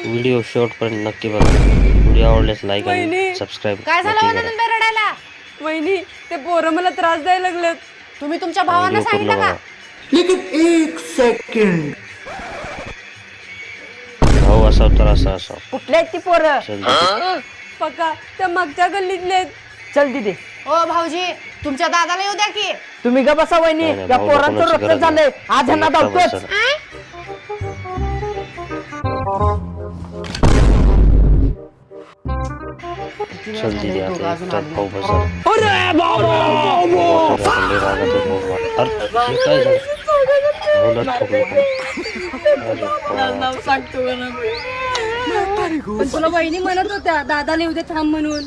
Video शेवटपर्यंत नक्की बघा. व्हिडिओ आवडल्यास लाईक आणि सबस्क्राईब काय झालं नक्की म्हणून करा. तुम्ही रडायला? वहिनी ते पोरं मला त्रास द्यायला लागलेत. तुम्ही तुमच्या भावांना व्हिडिओ पूर्ण सांगितलं का? बघा. लेकिन एक सेकंड भाऊ असाव तर असा असाव. कुठले आहेत ती पोरं? चल दीदी. पक्का त्या मागच्या गल्लीतले आहेत. चल दिदी ओ भाऊजी, तुमच्या दादाला येऊ द्या की. तुम्ही का बसा वहिनी. नाही, नाही, या भाऊला पोरांचं कोणाची रक्त गरज झालंय. नाही. आज ह्यांना एकटा धावतोच. बसा. चल दीदी आता एकटाच भाऊ बसा. मोठा रागात आहे भाऊ. अरे हे काय झालं? भाऊला ठोकलं. पण तुला वहिनी म्हणत होत्या दादाला येऊ दे थांब म्हणून.